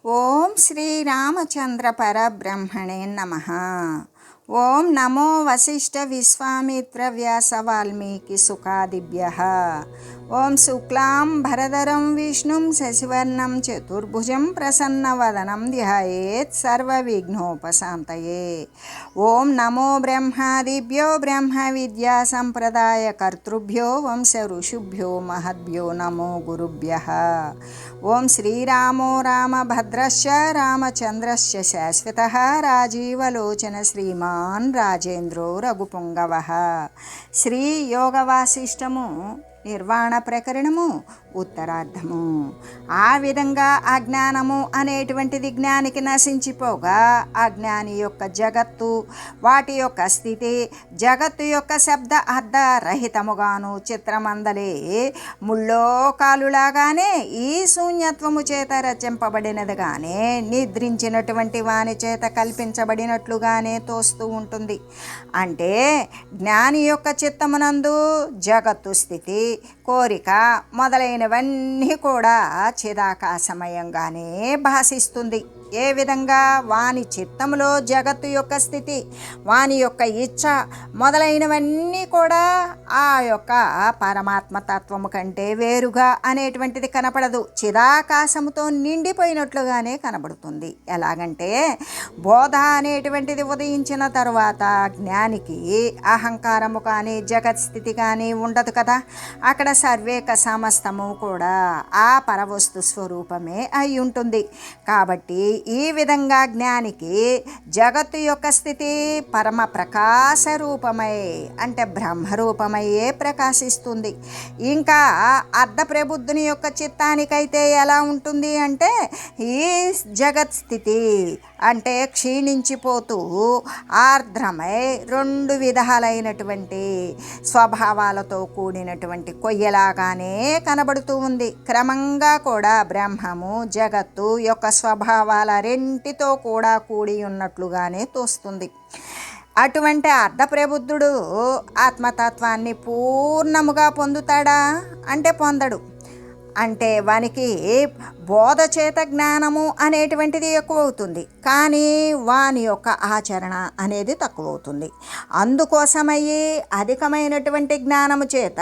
ఓం శ్రీరామచంద్ర పరబ్రహ్మణే నమః. ఓం నమో వశిష్ఠ విశ్వామిత్ర వ్యాస వాల్మీకి సుఖాదిభ్యః. ఓం శుక్లాం భరధరం విష్ణుం శశివర్ణం చతుర్భుజం ప్రసన్నవదనం ధ్యాయేత్ సర్వవిఘ్నోపశాంతయే. ఓం నమో బ్రహ్మాదిభ్యో బ్రహ్మ విద్యా సంప్రదాయ కర్తృభ్యో వంశ ఋషుభ్యో మహద్భ్యో నమో గురుభ్యః. ఓం శ్రీరామో రామభద్రశ్చ రామచంద్రశ్చ శాశ్వతః రాజీవలోచన శ్రీమాన్ రాజేంద్రో రఘుపుంగవః. శ్రీ యోగ వాసిష్టము నిర్వాణ ప్రకరణము ఉత్తరార్ధము. ఆ విధంగా అజ్ఞానము అనేటువంటిది జ్ఞానికి నశించిపోగా అజ్ఞాని యొక్క జగత్తు, వాటి యొక్క స్థితి, జగత్తు యొక్క శబ్ద అర్థ రహితముగాను చిత్రమందలే ముల్లోకాలులాగానే ఈ శూన్యత్వము చేత రచింపబడినదిగానే నిద్రించినటువంటి వాని చేత కల్పించబడినట్లుగానే తోస్తూ ఉంటుంది. అంటే జ్ఞాని యొక్క చిత్తమునందు జగత్తు స్థితి, కోరిక మొదలైనవన్నీ కూడా చిదాకాశమయంగానే భాషిస్తుంది. ఏ విధంగా వాని చిత్తములో జగత్తు యొక్క స్థితి, వాని యొక్క ఇచ్ఛ మొదలైనవన్నీ కూడా ఆ యొక్క పరమాత్మతత్వము కంటే వేరుగా అనేటువంటిది కనపడదు, చిదాకాశముతో నిండిపోయినట్లుగానే కనబడుతుంది. ఎలాగంటే బోధ అనేటువంటిది ఉదయించిన తరువాత జ్ఞానికి అహంకారము కానీ జగత్ స్థితి కానీ ఉండదు కదా. అక్కడ సర్వేక సమస్తము కూడా ఆ పరవస్తు స్వరూపమే అయి ఉంటుంది. కాబట్టి ఈ విధంగా జ్ఞానికి జగత్తు యొక్క స్థితి పరమ ప్రకాశ రూపమై అంటే బ్రహ్మరూపమయ్యే ప్రకాశిస్తుంది. ఇంకా అర్ధ ప్రబుద్ధుని యొక్క చిత్తానికైతే ఎలా ఉంటుంది అంటే ఈ జగత్ స్థితి అంటే క్షీణించిపోతూ ఆర్ద్రమై రెండు విధాలైనటువంటి స్వభావాలతో కూడినటువంటి కొయ్యలాగానే కనబడుతూ ఉంది. క్రమంగా కూడా బ్రహ్మము జగత్తు యొక్క స్వభావాల రెంటితో కూడా కూడి ఉన్నట్లుగానే తోస్తుంది. అటువంటి అర్ధప్రబుద్ధుడు ఆత్మతత్వాన్ని పూర్ణముగా పొందుతాడా అంటే పొందడు. అంటే వానికి బోధ చేత జ్ఞానము అనేటువంటిది ఎక్కువ అవుతుంది, కానీ వాని యొక్క ఆచరణ అనేది తక్కువ అవుతుంది. అందుకోసమయ్యి అధికమైనటువంటి జ్ఞానము చేత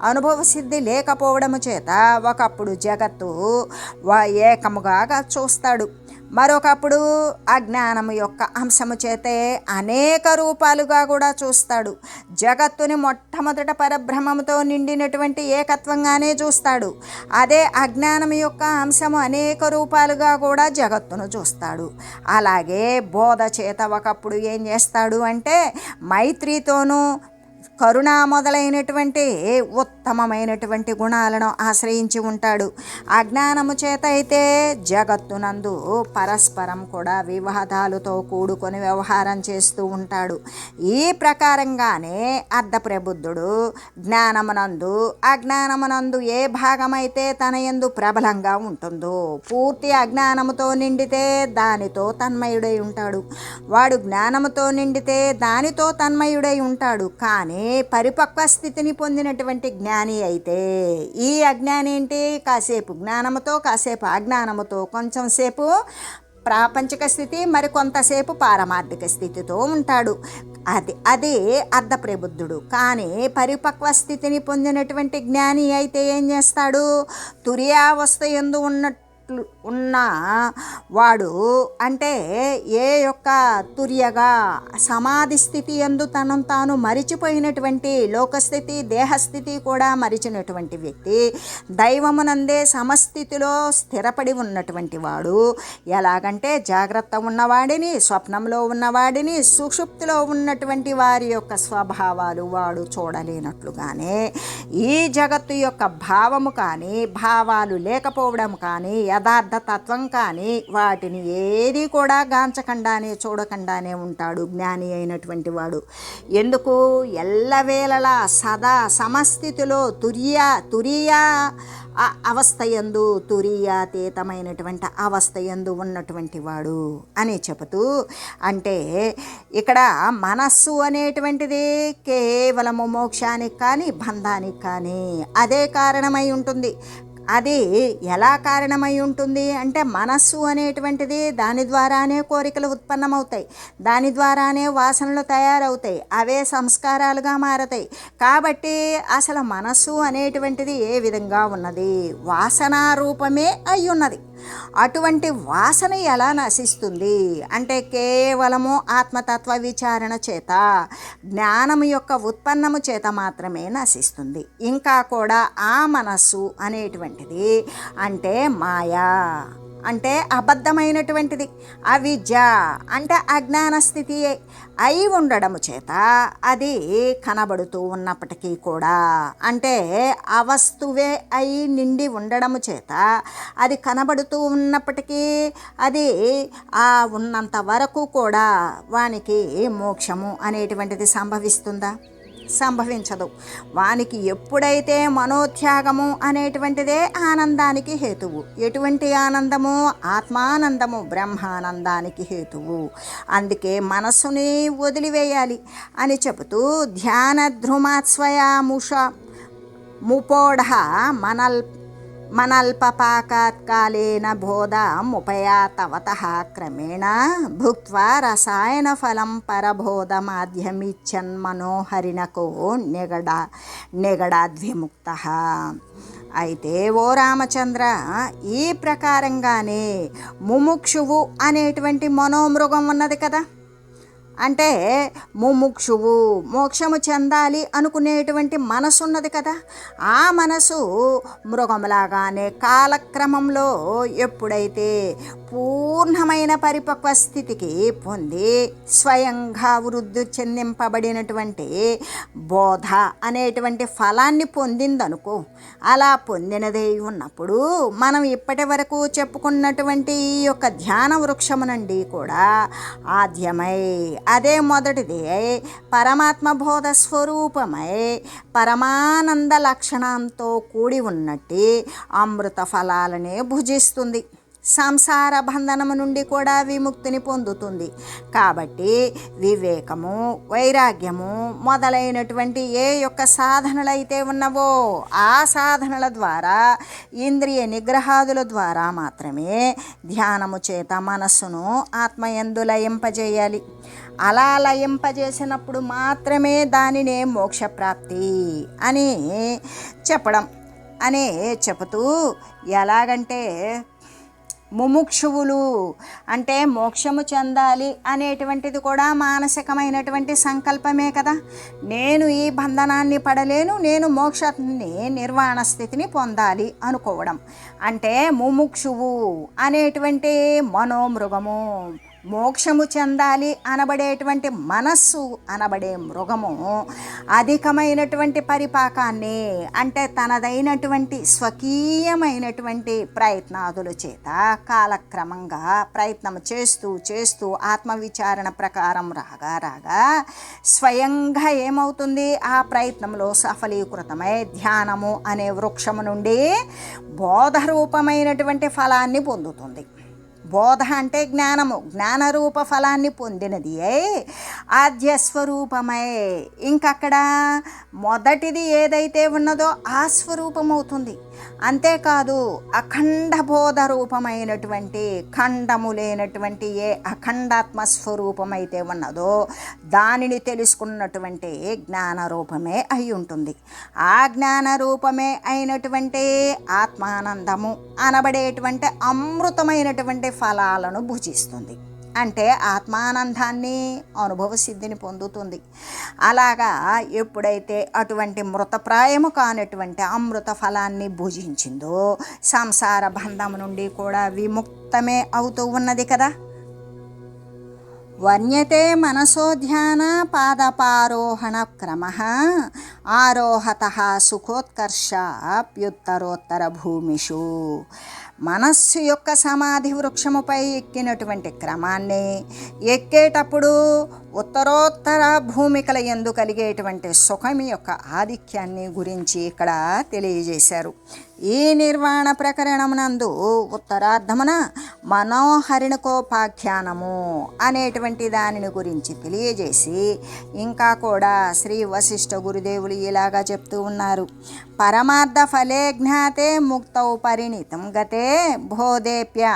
అనుభవ సిద్ధి లేకపోవడము చేత ఒకప్పుడు జగత్తు ఏకముగా చూస్తాడు, మరొకప్పుడు అజ్ఞానము యొక్క అంశము చేతే అనేక రూపాలుగా కూడా చూస్తాడు. జగత్తుని మొట్టమొదట పరబ్రహ్మముతో నిండినటువంటి ఏకత్వంగానే చూస్తాడు. అదే అజ్ఞానం యొక్క అంశము అనేక రూపాలుగా కూడా జగత్తును చూస్తాడు. అలాగే బోధ చేత ఒకప్పుడు ఏం చేస్తాడు అంటే మైత్రితోనూ కరుణ మొదలైనటువంటి ఉత్తమమైనటువంటి గుణాలను ఆశ్రయించి ఉంటాడు. అజ్ఞానము చేత అయితే జగత్తునందు పరస్పరం కూడా వివాదాలతో కూడుకొని వ్యవహారం చేస్తూ ఉంటాడు. ఈ ప్రకారంగానే అర్ధప్రబుద్ధుడు జ్ఞానమునందు అజ్ఞానమునందు ఏ భాగమైతే తన యందు ప్రబలంగా ఉంటుందో పూర్తి అజ్ఞానముతో నిండితే దానితో తన్మయుడై ఉంటాడు. వాడు జ్ఞానముతో నిండితే దానితో తన్మయుడై ఉంటాడు. కానీ పరిపక్వ స్థితిని పొందినటువంటి జ్ఞాని అయితే ఈ అజ్ఞాని ఏంటి, కాసేపు జ్ఞానముతో కాసేపు అజ్ఞానముతో కొంచెం సేపు ప్రాపంచిక స్థితి మరికొంతసేపు పారమార్థిక స్థితితో ఉంటాడు. అది అర్ధప్రబుద్ధుడు. కానీ పరిపక్వ స్థితిని పొందినటువంటి జ్ఞాని అయితే ఏం చేస్తాడు, తుర్యావస్థ యందు ఉన్న వాడు అంటే ఏ యొక్క తుర్యగా సమాధి స్థితి యందు తనను తాను మరిచిపోయినటువంటి లోకస్థితి దేహస్థితి కూడా మరిచినటువంటి వ్యక్తి దైవమునందే సమస్థితిలో స్థిరపడి ఉన్నటువంటి వాడు. ఎలాగంటే జాగ్రత్త ఉన్నవాడిని, స్వప్నంలో ఉన్నవాడిని, సుషుప్తిలో ఉన్నటువంటి వారి యొక్క స్వభావాలు వాడు చూడలేనట్లుగానే ఈ జగత్తు యొక్క భావము కానీ భావాలు లేకపోవడం కానీ యథార్థ తత్వం కానీ వాటిని ఏది కూడా గాంచకుండానే చూడకుండానే ఉంటాడు జ్ఞాని అయినటువంటి వాడు. ఎందుకు ఎల్లవేళలా సదా సమస్థితిలో తురీయ అవస్థయందు తురీయాతీతమైనటువంటి అవస్థయందు ఉన్నటువంటి వాడు అని చెబుతూ, అంటే ఇక్కడ మనస్సు అనేటువంటిది కేవలము మోక్షానికి కానీ బంధానికి కానీ అదే కారణమై ఉంటుంది. అది ఎలా కారణమై ఉంటుంది అంటే మనస్సు అనేటువంటిది దాని ద్వారానే కోరికలు ఉత్పన్నమవుతాయి, దాని ద్వారానే వాసనలు తయారవుతాయి, అవే సంస్కారాలుగా మారతాయి. కాబట్టి అసలు మనస్సు అనేటువంటిది ఏ విధంగా ఉన్నది, వాసనా రూపమే అయి ఉన్నది. అటువంటి వాసన ఎలా నశిస్తుంది అంటే కేవలము ఆత్మతత్వ విచారణ చేత, జ్ఞానము యొక్క ఉత్పన్నము చేత మాత్రమే నశిస్తుంది. ఇంకా కూడా ఆ మనస్సు అనేటువంటిది అంటే మాయా అంటే అబద్ధమైనటువంటిది, అవిద్య అంటే అజ్ఞాన స్థితి అయి ఉండడము చేత అది కనబడుతూ ఉన్నప్పటికీ కూడా అంటే అవస్తువే అయి నిండి ఉండడము చేత అది కనబడుతూ ఉన్నప్పటికీ అది ఆ ఉన్నంత వరకు కూడా వానికి మోక్షము అనేటువంటిది సంభవిస్తుందా? సంభవించదు. వానికి ఎప్పుడైతే మనోత్యాగము అనేటువంటిదే ఆనందానికి హేతువు. ఎటువంటి ఆనందము? ఆత్మానందము, బ్రహ్మానందానికి హేతువు. అందుకే మనస్సుని వదిలివేయాలి అని చెబుతూ ధ్యాన ధ్రుమాత్స్వయాముష ముపోఢ మనల్పపాకాత్కాలేన బోధముపయాతవతః క్రమేణ భుక్త్వా రసాయనఫలం పరబోధమాధ్యమిచ్చన్మనోహరిణకో నెగడాద్విముక్తః. అయితే ఓ రామచంద్ర, ఈ ప్రకారంగానే ముముక్షువు అనేటువంటి మనోమృగం ఉన్నది కదా, అంటే ముముక్షువు మోక్షము చెందాలి అనుకునేటువంటి మనసు ఉన్నది కదా, ఆ మనసు మృగంలాగానే కాలక్రమంలో ఎప్పుడైతే పూర్ణమైన పరిపక్వ స్థితికి పొంది స్వయంగా వృద్ధి చెందింపబడినటువంటి బోధ అనేటువంటి ఫలాన్ని పొందిందనుకో, అలా పొందినదే ఉన్నప్పుడు మనం ఇప్పటి వరకు చెప్పుకున్నటువంటి ఈ యొక్క ధ్యాన వృక్షము నుండి కూడా ఆద్యమై అదే మొదటిది పరమాత్మ బోధ స్వరూపమై పరమానంద లక్షణంతో కూడి ఉన్నట్టు అమృత ఫలాలనే భుజిస్తుంది. సంసార బంధనము నుండి కూడా విముక్తిని పొందుతుంది. కాబట్టి వివేకము, వైరాగ్యము మొదలైనటువంటి ఏ యొక్క సాధనలైతే ఉన్నవో ఆ సాధనల ద్వారా, ఇంద్రియ నిగ్రహాదుల ద్వారా మాత్రమే ధ్యానము చేత మనస్సును ఆత్మయందు లయింపజేయాలి. అలా లయింపజేసినప్పుడు మాత్రమే దానినే మోక్షప్రాప్తి అని చెప్పడం అని చెబుతూ, ఎలాగంటే ముముక్షువులు అంటే మోక్షము చెందాలి అనేటువంటిది కూడా మానసికమైనటువంటి సంకల్పమే కదా. నేను ఈ బంధనాన్ని పడలేను, నేను మోక్షాన్ని నిర్వాణ స్థితిని పొందాలి అనుకోవడం అంటే ముముక్షువు అనేటువంటి మనోమృగము, మోక్షము చెందాలి అనబడేటువంటి మనస్సు అనబడే మృగము అధికమైనటువంటి పరిపాకాన్ని అంటే తనదైనటువంటి స్వకీయమైనటువంటి ప్రయత్నాదుల చేత కాలక్రమంగా ప్రయత్నం చేస్తూ చేస్తూ ఆత్మవిచారణ ప్రకారం రాగా స్వయంగా ఏమవుతుంది, ఆ ప్రయత్నంలో సఫలీకృతమై ధ్యానము అనే వృక్షము నుండి బోధరూపమైనటువంటి ఫలాన్ని పొందుతుంది. బోధ అంటే జ్ఞానము, జ్ఞానరూప ఫలాన్ని పొందినది ఆద్యస్వరూపమై ఇంకక్కడ మొదటిది ఏదైతే ఉన్నదో ఆ స్వరూపమవుతుంది. అంతేకాదు అఖండ బోధ రూపమైనటువంటి ఖండము లేనటువంటి ఏ అఖండాత్మ స్వరూపమైతే ఉన్నదో దానిని తెలుసుకున్నటువంటి జ్ఞానరూపమే అయి ఉంటుంది. ఆ జ్ఞానరూపమే అయినటువంటి ఆత్మానందము అనబడేటువంటి అమృతమైనటువంటి ఫలాలను భుజిస్తుంది. అంటే ఆత్మానందాన్ని అనుభవ సిద్ధిని పొందుతుంది. అలాగా ఎప్పుడైతే అటువంటి మృతప్రాయము కానటువంటి అమృత ఫలాన్ని భుజించిందో సంసార బంధం నుండి కూడా విముక్తమే అవుతూ ఉన్నది కదా. వర్ణ్యతే మనసో ధ్యాన పాదపారోహణ క్రమ ఆరోహత సుఖోత్కర్షాప్యుత్తరోత్తర భూమిషు. మనస్సు యొక్క సమాధి వృక్షముపై ఎక్కినటువంటి క్రమాన్ని, ఎక్కేటప్పుడు ఉత్తరోత్తర భూమికల యందు కలిగేటువంటి సుఖం యొక్క ఆధిక్యాన్ని గురించి ఇక్కడ తెలియజేశారు. ఈ నిర్వాణ ప్రకరణమునందు ఉత్తరార్ధమున మనోహరిణకోపాఖ్యానము అనేటువంటి దానిని గురించి తెలియజేసి ఇంకా కూడా శ్రీ వశిష్ఠ గురుదేవులు ఇలాగా చెప్తూ ఉన్నారు. పరమార్థ ఫలే జ్ఞాతే ముక్తౌ పరిణితం గతే బోధేప్య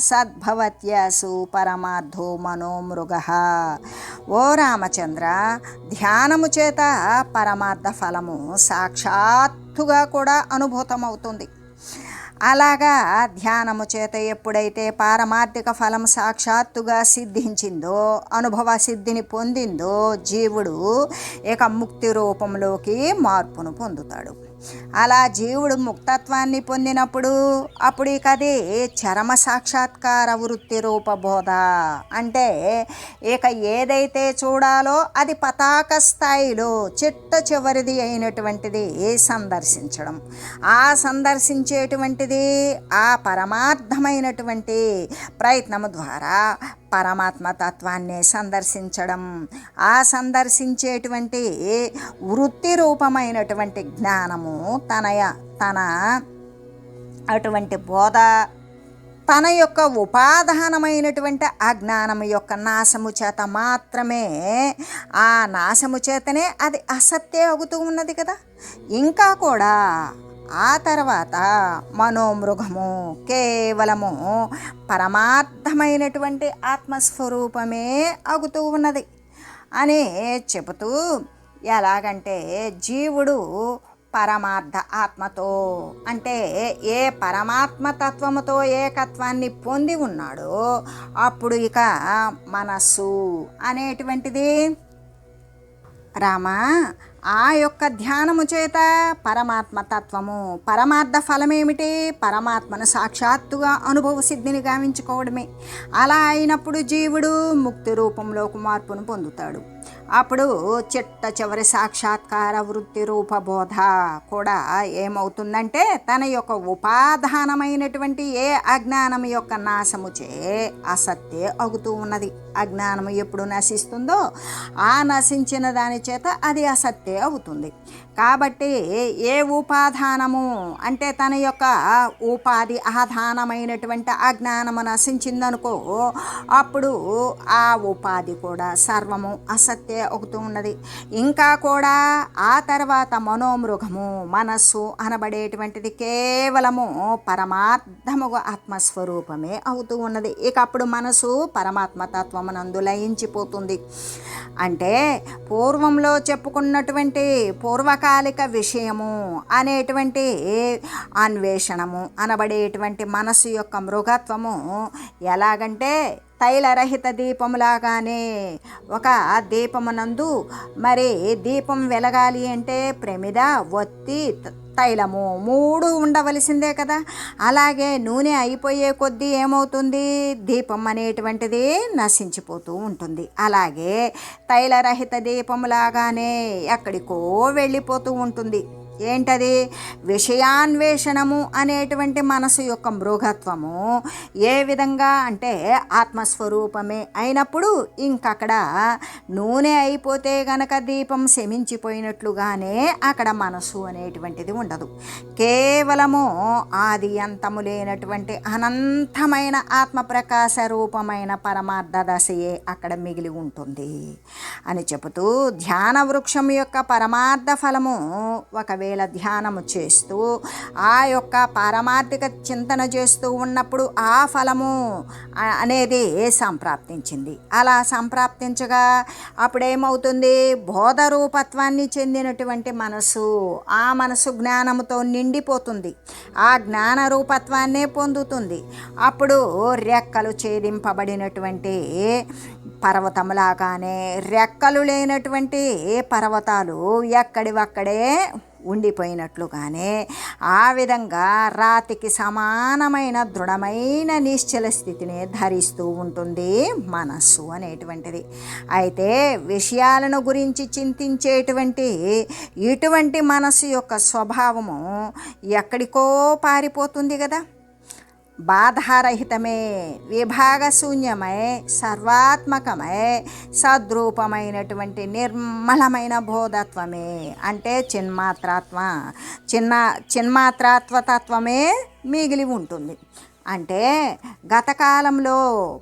సద్భవత్యాసు పరమార్థో మనోమృగః. ఓ రామచంద్ర, ధ్యానము చేత పరమార్థ ఫలము సాక్షాత్తుగా కూడా అనుభూతమవుతుంది. అలాగా ధ్యానము చేత ఎప్పుడైతే పారమార్థిక ఫలం సాక్షాత్తుగా సిద్ధించిందో, అనుభవ సిద్ధిని పొందిందో, జీవుడు ఇక ముక్తి రూపంలోకి మార్పును పొందుతాడు. అలా జీవుడు ముక్తత్వాన్ని పొందినప్పుడు అప్పుడు ఇక అది చరమ సాక్షాత్కార వృత్తి రూపబోధ. అంటే ఇక ఏదైతే చూడాలో అది పతాక స్థాయిలో చిట్ట చివరిది అయినటువంటిది సందర్శించడం. ఆ సందర్శించేటువంటిది ఆ పరమార్థమైనటువంటి ప్రయత్నము ద్వారా పరమాత్మ తత్వాన్ని సందర్శించడం. ఆ సందర్శించేటువంటి వృత్తి రూపమైనటువంటి జ్ఞానము తన అటువంటి బోధ, తన యొక్క ఉపాదానమైనటువంటి అజ్ఞానము యొక్క నాశము చేత మాత్రమే, ఆ నాశము చేతనే అది అసత్తే అవుతూ ఉన్నది కదా. ఇంకా కూడా ఆ తర్వాత మనోమృగము కేవలము పరమార్థమైనటువంటి ఆత్మస్వరూపమే అగుతూ ఉన్నది అని చెబుతూ, ఎలాగంటే జీవుడు పరమార్థ ఆత్మతో, అంటే ఏ పరమాత్మ తత్వముతో ఏకత్వాన్ని పొంది ఉన్నాడో అప్పుడు ఇక మనస్సు అనేటువంటిది రామా ఆ యొక్క ధ్యానము చేత పరమాత్మ తత్వము, పరమార్థ ఫలమేమిటి? పరమాత్మను సాక్షాత్తుగా అనుభవ సిద్ధిని గావించుకోవడమే. అలా అయినప్పుడు జీవుడు ముక్తి రూపంలోకి మార్పును పొందుతాడు. అప్పుడు చిట్ట చివరి సాక్షాత్కార వృత్తి రూపబోధ కూడా ఏమవుతుందంటే తన యొక్క ఉపాదానమైనటువంటి ఏ అజ్ఞానం యొక్క నాశముచే అసత్తే అగుతూ ఉన్నది. అజ్ఞానము ఎప్పుడు నశిస్తుందో ఆ నశించిన దాని చేత అది అసత్తే అవుతుంది. కాబట్టి ఏ ఉపాదానము అంటే తన యొక్క ఉపాధి ఆధానమైనటువంటి అజ్ఞానము నశించిందనుకో అప్పుడు ఆ ఉపాధి కూడా సర్వము అసత్తే అవుతూ ఉన్నది. ఇంకా కూడా ఆ తర్వాత మనోమృగము, మనస్సు అనబడేటువంటిది కేవలము పరమార్థముగా ఆత్మస్వరూపమే అవుతూ ఉన్నది. ఇక అప్పుడు మనసు పరమాత్మ తత్వమునందు లయించిపోతుంది. అంటే పూర్వంలో చెప్పుకున్నటువంటి పూర్వకాలిక విషయము అనేటువంటి అన్వేషణము అనబడేటువంటి మనసు యొక్క మృగత్వము ఎలాగంటే తైలరహిత దీపములాగానే, ఒక దీపమునందు మరి దీపం వెలగాలి అంటే ప్రమిద, ఒత్తి, తైలము మూడు ఉండవలసిందే కదా. అలాగే నూనె అయిపోయే కొద్దీ ఏమవుతుంది? దీపం అనేటువంటిది నశించిపోతూ ఉంటుంది. అలాగే తైలరహిత దీపములాగానే ఎక్కడికో వెళ్ళిపోతూ ఉంటుంది. ఏంటది? విషయాన్వేషణము అనేటువంటి మనసు యొక్క మృగత్వము ఏ విధంగా అంటే ఆత్మస్వరూపమే అయినప్పుడు ఇంకక్కడ నూనె అయిపోతే గనక దీపం శమించిపోయినట్లుగానే అక్కడ మనసు అనేటువంటిది ఉండదు. కేవలము ఆది అంతము లేనటువంటి అనంతమైన ఆత్మప్రకాశ రూపమైన పరమార్థ దశయే అక్కడ మిగిలి ఉంటుంది అని చెబుతూ, ధ్యాన వృక్షం యొక్క పరమార్థ ఫలము ఒకవేళ ధ్యానము చేస్తూ ఆ యొక్క పారమార్థిక చింతన చేస్తూ ఉన్నప్పుడు ఆ ఫలము అనేది సంప్రాప్తించింది. అలా సంప్రాప్తించగా అప్పుడేమవుతుంది? బోధ రూపత్వాన్ని చెందినటువంటి మనసు, ఆ మనసు జ్ఞానముతో నిండిపోతుంది. ఆ జ్ఞాన రూపత్వాన్నే పొందుతుంది. అప్పుడు రెక్కలు ఛేదింపబడినటువంటి పర్వతములాగానే రెక్కలు లేనటువంటి పర్వతాలు ఎక్కడివక్కడే ఉండిపోయినట్లుగానే ఆ విధంగా రాతికి సమానమైన దృఢమైన నిశ్చల స్థితిని ధరిస్తూ ఉంటుంది మనస్సు అనేటువంటిది. అయితే విషయాలను గురించి చింతించేటువంటి ఇటువంటి మనస్సు యొక్క స్వభావము ఎక్కడికో పారిపోతుంది కదా. బాధారహితమే, విభాగశూన్యమై, సర్వాత్మకమై, సద్రూపమైనటువంటి నిర్మలమైన బోధత్వమే. అంటే చిన్మాత్రాత్వతత్వమే మిగిలి ఉంటుంది. అంటే గతకాలంలో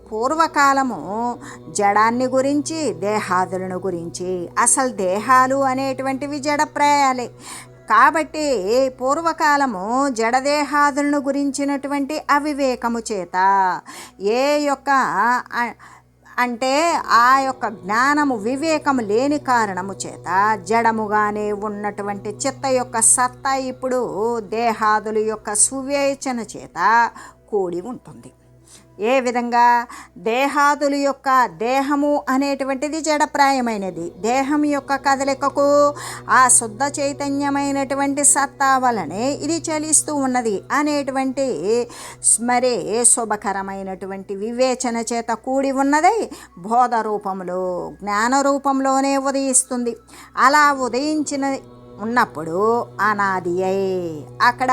పూర్వకాలము జడాన్ని గురించి, దేహాదులను గురించి, అసలు దేహాలు అనేటువంటివి జడప్రాయాలే కాబట్టి పూర్వకాలము జడదేహాదులను గురించినటువంటి అవివేకము చేత ఏ యొక్క అంటే ఆ యొక్క జ్ఞానము వివేకము లేని కారణము చేత జడముగానే ఉన్నటువంటి చిత్త యొక్క సత్తా ఇప్పుడు దేహాదుల యొక్క సువేచన చేత కూడి ఉంటుంది. ఏ విధంగా? దేహాదుల యొక్క దేహము అనేటువంటిది జడప్రాయమైనది. దేహం యొక్క కదలికకు ఆ శుద్ధ చైతన్యమైనటువంటి సత్తా వలనే ఇది చలిస్తూ ఉన్నది అనేటువంటి మరి శుభకరమైనటువంటి వివేచన చేత కూడి ఉన్నది బోధ రూపంలో, జ్ఞాన రూపంలోనే ఉదయిస్తుంది. అలా ఉదయించిన ఉన్నప్పుడు అనాది అయి, అక్కడ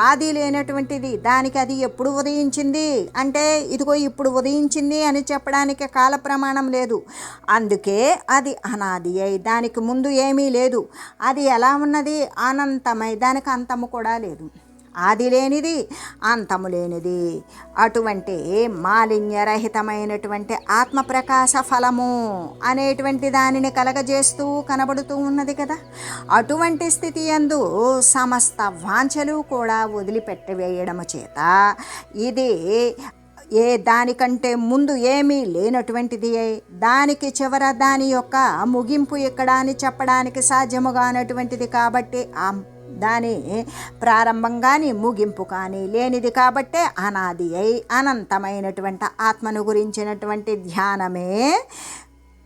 ఆది లేనటువంటిది, దానికి అది ఎప్పుడు ఉదయించింది అంటే ఇదిగో ఇప్పుడు ఉదయించింది అని చెప్పడానికి కాల ప్రమాణం లేదు. అందుకే అది అనాది అయి, దానికి ముందు ఏమీ లేదు. అది ఎలా ఉన్నది? అనంతమై, దానికి అంతము కూడా లేదు. ఆది లేనిది, అంతము లేనిది, అటువంటి మాలిన్యరహితమైనటువంటి ఆత్మప్రకాశ ఫలము అనేటువంటి దానిని కలగజేస్తూ కనబడుతూ ఉన్నది కదా. అటువంటి స్థితి యందు సమస్త వాంఛలు కూడా వదిలిపెట్టివేయడము చేత ఇది దానికంటే ముందు ఏమీ లేనటువంటిది, దానికి చివర దాని యొక్క ముగింపు ఇక్కడ అని చెప్పడానికి సాధ్యముగానటువంటిది. కాబట్టి దాని ప్రారంభం కానీ ముగింపు కానీ లేనిది కాబట్టే అనాది అయి అనంతమైనటువంటి ఆత్మను గురించినటువంటి ధ్యానమే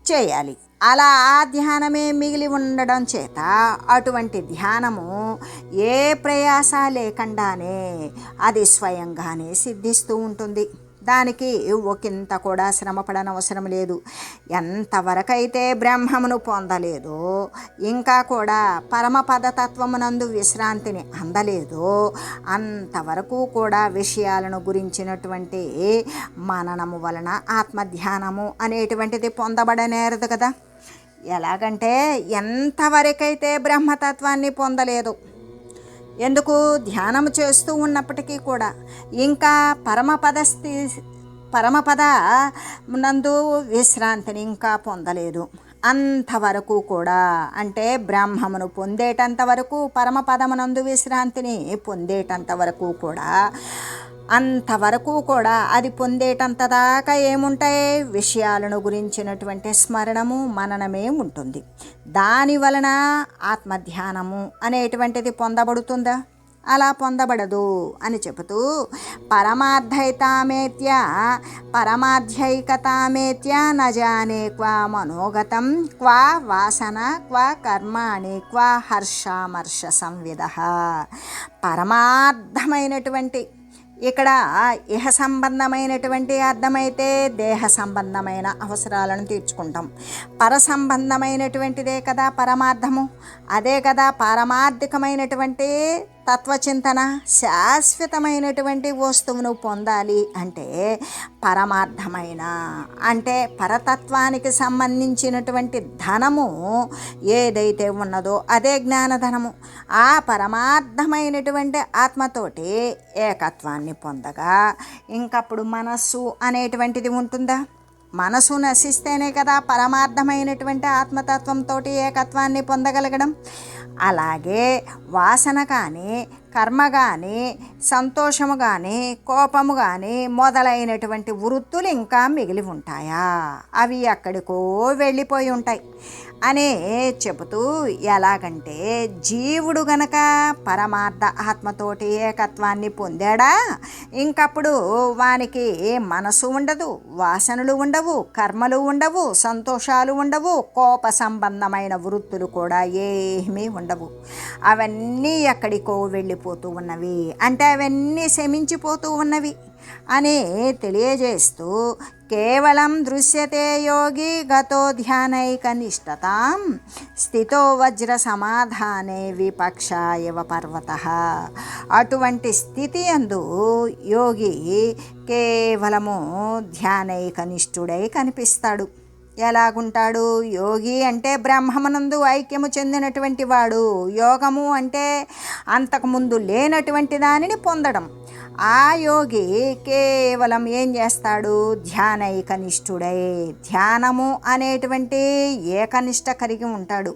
చేయాలి. అలా ఆ ధ్యానమే మిగిలి ఉండడం చేత అటువంటి ధ్యానము ఏ ప్రయాస లేకుండానే అది స్వయంగానే సిద్ధిస్తూ ఉంటుంది. దానికి ఒకంత కూడా శ్రమపడనవసరం లేదు. ఎంతవరకైతే బ్రహ్మమును పొందలేదో, ఇంకా కూడా పరమపదతత్వమునందు విశ్రాంతిని అందలేదో, అంతవరకు కూడా విషయాలను గురించినటువంటి మననము వలన ఆత్మధ్యానము అనేటువంటిది పొందబడనేరదు కదా. ఎలాగంటే ఎంతవరకైతే బ్రహ్మతత్వాన్ని పొందలేదు, ఎందుకు? ధ్యానం చేస్తూ ఉన్నప్పటికీ కూడా ఇంకా పరమపద నందు విశ్రాంతిని ఇంకా పొందలేదు. అంతవరకు కూడా అంటే బ్రహ్మమును పొందేటంత వరకు, పరమపదమునందు విశ్రాంతిని పొందేటంత వరకు కూడా, అంతవరకు కూడా అది పొందేటంత దాకా ఏముంటాయి? విషయాలను గురించినటువంటి స్మరణము, మననమే ఉంటుంది. దాని వలన ఆత్మధ్యానము అనేటువంటిది పొందబడుతుందా? అలా పొందబడదు అని చెబుతూ పరమాధ్యైకతామేత్య నజానే క్వా మనోగతం క్వా వాసన క్వా కర్మాణి క్వా హర్షామర్ష సంవిద. పరమార్థమైనటువంటి ఇక్కడ ఇహ సంబంధమైనటువంటి అర్థమైతే దేహ సంబంధమైన అవసరాలను తీర్చుకుంటాం. పర సంబంధమైనటువంటిదే కదా పరమార్థము. అదే కదా పారమార్థికమైనటువంటి తత్వచింతన. శాశ్వతమైనటువంటి వస్తువును పొందాలి అంటే పరమార్థమైన అంటే పరతత్వానికి సంబంధించినటువంటి ధనము ఏదైతే ఉన్నదో అదే జ్ఞానధనము. ఆ పరమార్థమైనటువంటి ఆత్మతోటి ఏకత్వాన్ని పొందగా ఇంకప్పుడు మనస్సు అనేటువంటిది ఉంటుందా? మనసు నశిస్తేనే కదా పరమార్థమైనటువంటి ఆత్మతత్వంతో ఏకత్వాన్ని పొందగలగడం. అలాగే వాసన కానీ, కర్మ కానీ, సంతోషము కానీ, కోపము కానీ మొదలైనటువంటి వృత్తులు ఇంకా మిగిలి ఉంటాయా? అవి ఎక్కడికో వెళ్ళిపోయి ఉంటాయి అని చెబుతూ, ఎలాగంటే జీవుడు గనక పరమార్థ ఆత్మతోటి ఏకత్వాన్ని పొందాడా ఇంకప్పుడు వానికి మనసు ఉండదు, వాసనలు ఉండవు, కర్మలు ఉండవు, సంతోషాలు ఉండవు, కోప సంబంధమైన వృత్తులు కూడా ఏమీ ఉండవు. అవన్నీ ఎక్కడికో వెళ్ళిపోతూ ఉన్నవి. అంటే అవన్నీ శమించిపోతూ ఉన్నవి. అని తెలియజేస్తూ కేవలం దృశ్యతే యోగి గతో ధ్యానైకనిష్టతాం స్థితో వజ్ర సమాధానే విపక్ష ఇవ పర్వత. అటువంటి స్థితి యందు యోగి కేవలము ధ్యానైకనిష్ఠుడై కనిపిస్తాడు. ఎలాగుంటాడు? యోగి అంటే బ్రహ్మమునందు ఐక్యము చెందినటువంటి వాడు. యోగము అంటే అంతకుముందు లేనటువంటి దానిని పొందడం. ఆ యోగి కేవలం ఏం చేస్తాడు? ధ్యానైకనిష్ఠుడై ధ్యానము అనేటువంటి ఏకనిష్ట కలిగి ఉంటాడు.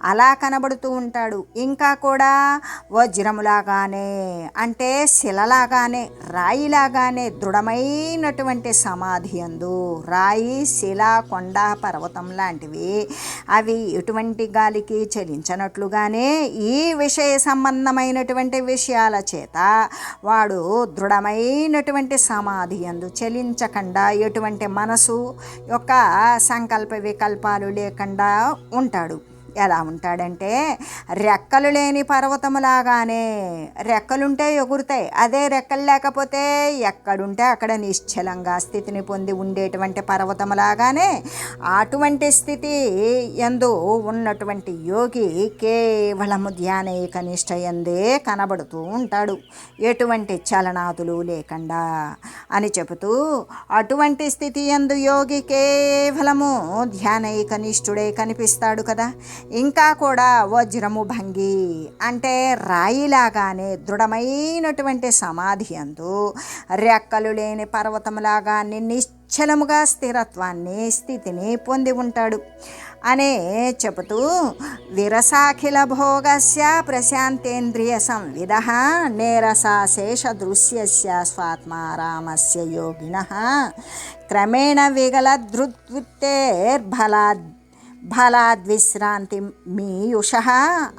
అలా కనబడుతూ ఉంటాడు. ఇంకా కూడా వజ్రములాగానే అంటే శిలలాగానే రాయిలాగానే దృఢమైనటువంటి సమాధి యందు, రాయి శిల కొండ పర్వతం లాంటివి అవి ఎటువంటి గాలికి చలించనట్లుగానే ఈ విషయ సంబంధమైనటువంటి విషయాల చేత వాడు దృఢమైనటువంటి సమాధి యందు చలించకుండా ఎటువంటి మనసు యొక్క సంకల్ప వికల్పాలు లేకుండా ఉంటాడు. ఎలా ఉంటాడంటే రెక్కలు లేని పర్వతములాగానే. రెక్కలుంటే ఎగురుతాయి, అదే రెక్కలు లేకపోతే ఎక్కడుంటే అక్కడ నిశ్చలంగా స్థితిని పొంది ఉండేటువంటి పర్వతములాగానే అటువంటి స్థితి యందు ఉన్నటువంటి యోగి కేవలము ధ్యానైకనిష్ట యందే కనబడుతూ ఉంటాడు, ఎటువంటి చలనాదులు లేకుండా అని చెబుతూ అటువంటి స్థితి యందు యోగి కేవలము ధ్యానైకనిష్ఠుడై కనిపిస్తాడు కదా. ఇంకా కూడా వజ్రము భంగి అంటే రాయిలాగానే దృఢమైనటువంటి సమాధి యందు రెక్కలు లేని పర్వతములాగా నిశ్చలముగా స్థితిని పొంది ఉంటాడు అనే చెబుతూ విరసాఖిల భోగస్య ప్రశాంతేంద్రియ సంవిద నేరసాశేష దృశ్యస్య స్వాత్మారామస్య యోగినః క్రమేణ బలాద్విశ్రాంతి మీయుష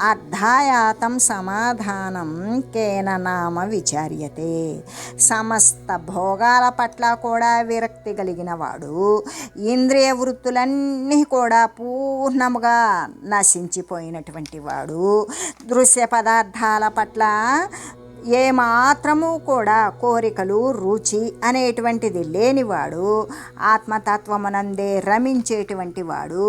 అర్ధాయాతం సమాధానం కేన నామ విచార్యతే. సమస్త భోగాల పట్ల కూడా విరక్తి కలిగిన వాడు, ఇంద్రియ వృత్తులన్నీ కూడా పూర్ణముగా నశించిపోయినటువంటి వాడు, దృశ్య పదార్థాల పట్ల ఏమాత్రము కూడా కోరికలు రుచి అనేటువంటిది లేనివాడు, ఆత్మతత్వమునందే రమించేటువంటి వాడు,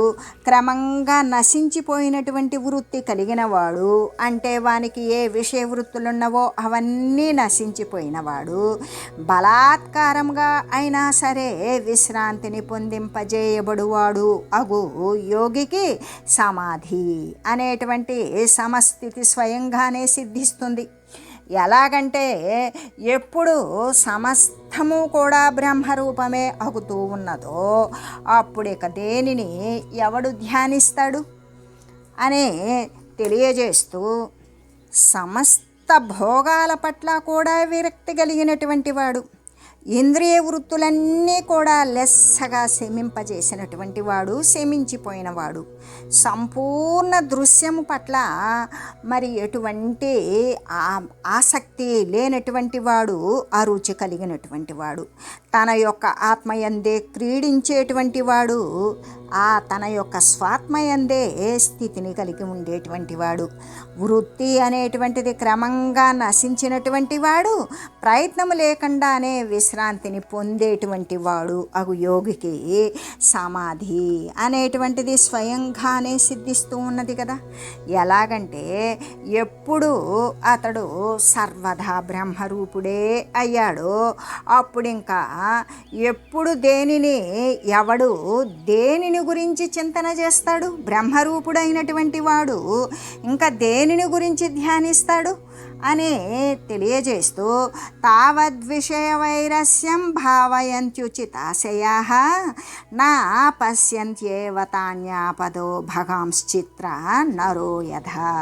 క్రమంగా నశించిపోయినటువంటి వృత్తి కలిగిన వాడు అంటే వానికి ఏ విషయ వృత్తులున్నవో అవన్నీ నశించిపోయినవాడు, బలాత్కారంగా అయినా సరే విశ్రాంతిని పొందింపజేయబడువాడు అగు యోగికి సమాధి అనేటువంటి సమస్థితి స్వయంగానే సిద్ధిస్తుంది. ఎలాగంటే ఎప్పుడు సమస్తము కూడా బ్రహ్మరూపమే అగుతూ ఉన్నదో అప్పుడు ఇక దేనిని ఎవడు ధ్యానిస్తాడు అని తెలియజేస్తూ సమస్త భోగాల పట్ల కూడా విరక్తి కలిగినటువంటి వాడు, ఇంద్రియ వృత్తులన్నీ కూడా లెస్సగా శమింపజేసినటువంటి వాడు, శమించిపోయినవాడు, సంపూర్ణ దృశ్యము పట్ల మరి ఎటువంటి ఆసక్తి లేనటువంటి వాడు, అరుచి కలిగినటువంటి వాడు, తన యొక్క ఆత్మయందే క్రీడించేటువంటి వాడు, తన యొక్క స్వాత్మయందే స్థితిని కలిగి ఉండేటువంటి వాడు, వృత్తి అనేటువంటిది క్రమంగా నశించినటువంటి వాడు, ప్రయత్నము లేకుండానే విశ్రాంతిని పొందేటువంటి వాడు అగు యోగికి సమాధి అనేటువంటిది స్వయంగానే సిద్ధిస్తూ ఉన్నది కదా. ఎలాగంటే ఎప్పుడు అతడు సర్వదా బ్రహ్మరూపుడే అయ్యాడో అప్పుడు ఇంకా ఎప్పుడు ఎవడు దేనిని గురించి చింతన చేస్తాడు? బ్రహ్మరూపుడైనటువంటి వాడు ఇంకా దేనిని గురించి ధ్యానిస్తాడు అని తెలియజేస్తూ తావద్విషయ వైరస్యం భావయంత్యుచితాశయాః నా పశ్యంత్యేవ తాన్యాపదో భగాంశ్చిత్ర నరో యథా.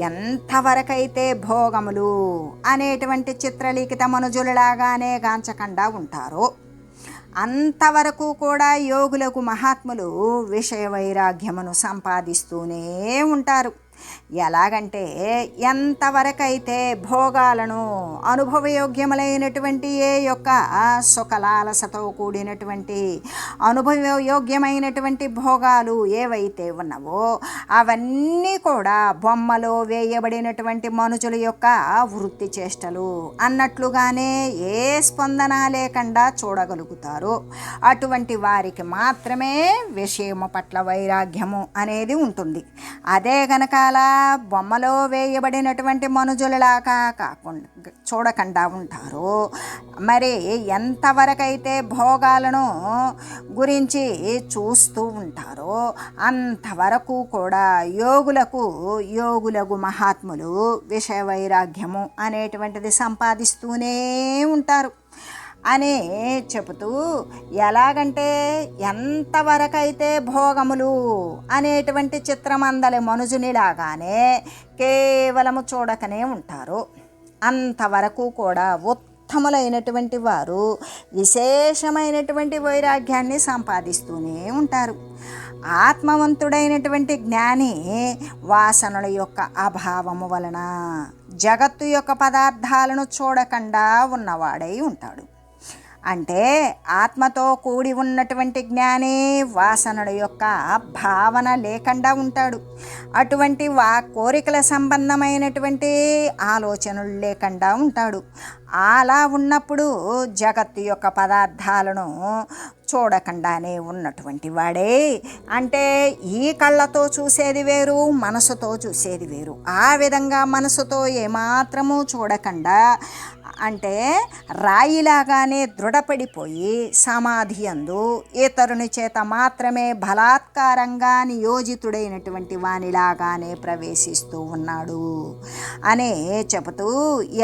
ఎంతవరకైతే భోగములు అనేటువంటి చిత్రలిఖిత మనుజులలాగానే గాంచకుండా ఉంటారో అంతవరకు కూడా యోగులకు మహాత్ములు విషయ వైరాగ్యమును సంపాదిస్తూనే ఉంటారు. ఎలాగంటే ఎంతవరకైతే భోగాలను అనుభవయోగ్యములైనటువంటి ఏ యొక్క సుఖలాలసతో కూడినటువంటి అనుభవయోగ్యమైనటువంటి భోగాలు ఏవైతే ఉన్నావో అవన్నీ కూడా బొమ్మలో వేయబడినటువంటి మనుషుల యొక్క వృత్తి చేష్టలు అన్నట్లుగానే ఏ స్పందన లేకుండా చూడగలుగుతారో అటువంటి వారికి మాత్రమే విషయము పట్ల వైరాగ్యము అనేది ఉంటుంది. అదే గనక అలా బొమ్మలో వేయబడినటువంటి మనుజులలాగా కాకుండా చూడకుండా ఉంటారో మరి ఎంతవరకైతే భోగాలను గురించి చూస్తూ ఉంటారో అంతవరకు కూడా యోగులకు మహాత్ములు విషయ వైరాగ్యము అనేటువంటిది సంపాదిస్తూనే ఉంటారు అని చెబుతూ, ఎలాగంటే ఎంతవరకైతే భోగములు అనేటువంటి చిత్రమందలి మనుజునిలాగానే కేవలము చూడకనే ఉంటారు అంతవరకు కూడా ఉత్తములైనటువంటి వారు విశేషమైనటువంటి వైరాగ్యాన్ని సంపాదిస్తూనే ఉంటారు. ఆత్మవంతుడైనటువంటి జ్ఞాని వాసనల యొక్క అభావము వలన జగత్తు యొక్క పదార్థాలను చూడకుండా ఉన్నవాడై ఉంటాడు. అంటే ఆత్మతో కూడి ఉన్నటువంటి జ్ఞాని వాసనల యొక్క భావన లేకుండా ఉంటాడు. అటువంటి కోరికల సంబంధమైనటువంటి ఆలోచనలు లేకుండా ఉంటాడు. అలా ఉన్నప్పుడు జగత్తు యొక్క పదార్థాలను చూడకుండానే ఉన్నటువంటి వాడే. అంటే ఈ కళ్ళతో చూసేది వేరు, మనసుతో చూసేది వేరు. ఆ విధంగా మనసుతో ఏమాత్రము చూడకుండా అంటే రాయిలాగానే దృఢపడిపోయి సమాధి యందు ఇతరుని చేత మాత్రమే బలాత్కారంగా నియోజితుడైనటువంటి వానిలాగానే ప్రవేశిస్తూ ఉన్నాడు అని చెబుతూ,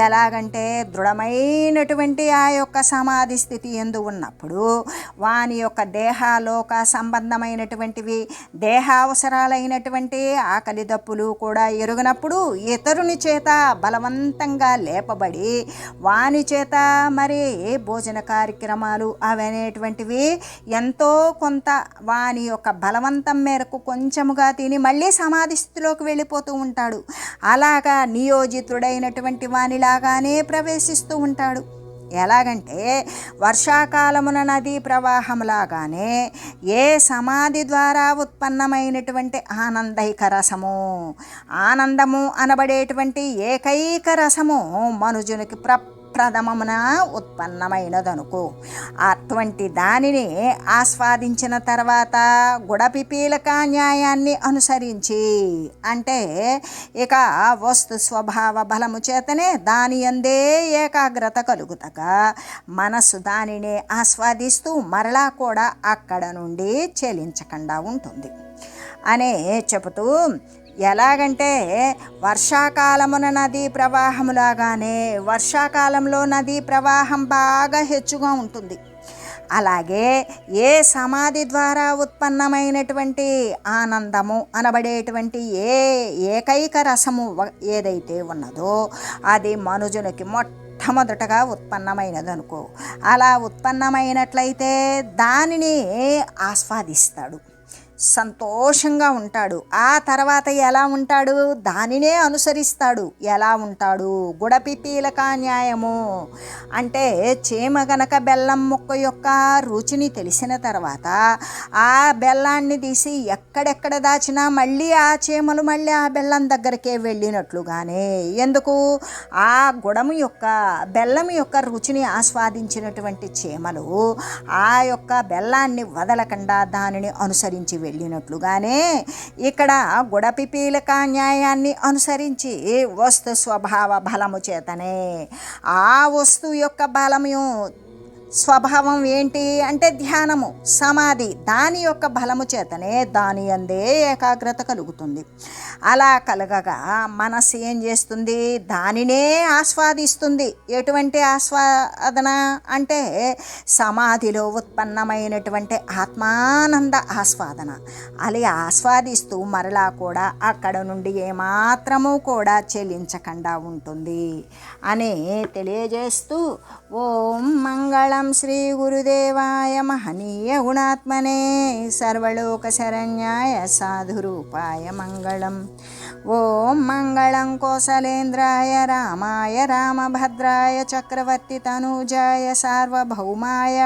ఎలాగంటే దృఢమైనటువంటి ఆ యొక్క సమాధి స్థితి యందు ఉన్నప్పుడు వాని యొక్క దేహాలోక సంబంధమైనటువంటివి దేహావసరాలైనటువంటి ఆకలి దప్పులు కూడా ఎరుగనప్పుడు ఇతరుని చేత బలవంతంగా లేపబడి వాని చేత మరి భోజన కార్యక్రమాలు అవనేటువంటివి ఎంతో కొంత వాని యొక్క బలవంతం మేరకు కొంచెముగా తిని మళ్ళీ సమాధి స్థితిలోకి వెళ్ళిపోతూ ఉంటాడు. అలాగా నియోజితుడైనటువంటి వానిలాగానే ప్రవేశిస్తూ ఉంటాడు. ఎలాగంటే వర్షాకాలమున నదీ ప్రవాహంలాగానే ఏ సమాధి ద్వారా ఉత్పన్నమైనటువంటి ఆనందైక రసము, ఆనందము అనబడేటువంటి ఏకైక రసము మనుజునికి ప్రథమమున ఉత్పన్నమైనదనుకో. అటువంటి దానిని ఆస్వాదించిన తర్వాత గుడపిపీలక న్యాయాన్ని అనుసరించి అంటే ఇక వస్తు స్వభావ బలము చేతనే దాని యందే ఏకాగ్రత కలుగుతగా మనస్సు దానిని ఆస్వాదిస్తూ మరలా కూడా అక్కడ నుండి చెలించకుండా ఉంటుంది అనే చెబుతూ, ఎలాగంటే వర్షాకాలమున నదీ ప్రవాహములాగానే వర్షాకాలంలో నదీ ప్రవాహం బాగా హెచ్చుగా ఉంటుంది. అలాగే ఏ సమాధి ద్వారా ఉత్పన్నమైనటువంటి ఆనందము అనబడేటువంటి ఏకైక రసము ఏదైతే ఉన్నదో అది మనుజునికి మొట్టమొదటగా ఉత్పన్నమైనదనుకో. అలా ఉత్పన్నమైనట్లయితే దానిని ఆస్వాదిస్తాడు, సంతోషంగా ఉంటాడు. ఆ తర్వాత ఎలా ఉంటాడు? దానినే అనుసరిస్తాడు. ఎలా ఉంటాడు? గుడపిపీలక న్యాయము అంటే చీమ గనక బెల్లం ముక్క యొక్క రుచిని తెలిసిన తర్వాత ఆ బెల్లాన్ని తీసి ఎక్కడెక్కడ దాచినా మళ్ళీ ఆ చీమలు మళ్ళీ ఆ బెల్లం దగ్గరికే వెళ్ళినట్లుగానే, ఎందుకు? ఆ గుడము యొక్క బెల్లం యొక్క రుచిని ఆస్వాదించినటువంటి చీమలు ఆ యొక్క బెల్లాన్ని వదలకుండా దానిని అనుసరించి వెళ్ళినట్లుగానే ఇక్కడ గుడపిపీలక న్యాయాన్ని అనుసరించి వస్తు స్వభావ బలము చేతనే ఆ వస్తువు యొక్క బలము స్వభావం ఏంటి అంటే ధ్యానము, సమాధి, దాని యొక్క బలము చేతనే దాని యందే ఏకాగ్రత కలుగుతుంది. అలా కలగగా మనస్సు ఏం చేస్తుంది? దానినే ఆస్వాదిస్తుంది. ఎటువంటి ఆస్వాదన అంటే సమాధిలో ఉత్పన్నమైనటువంటి ఆత్మానంద ఆస్వాదన. అలా ఆస్వాదిస్తూ మరలా కూడా అక్కడ నుండి ఏమాత్రము కూడా చెల్లించకుండా ఉంటుంది అని తెలియజేస్తూ, ఓం మంగళం శ్రీ గురుదేవాయ మహనీయ గుణాత్మనే సర్వలోక శరణ్యాయ సాధురూపాయ మంగళం. ఓం మంగళం కోసలేంద్రాయ రామాయ రామభద్రాయ చక్రవర్తి తనూజాయ సార్వభౌమాయ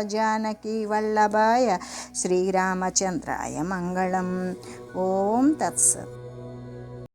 జానకీ వల్లభాయ శ్రీరామచంద్రాయ మంగళం. ఓం తత్సత్.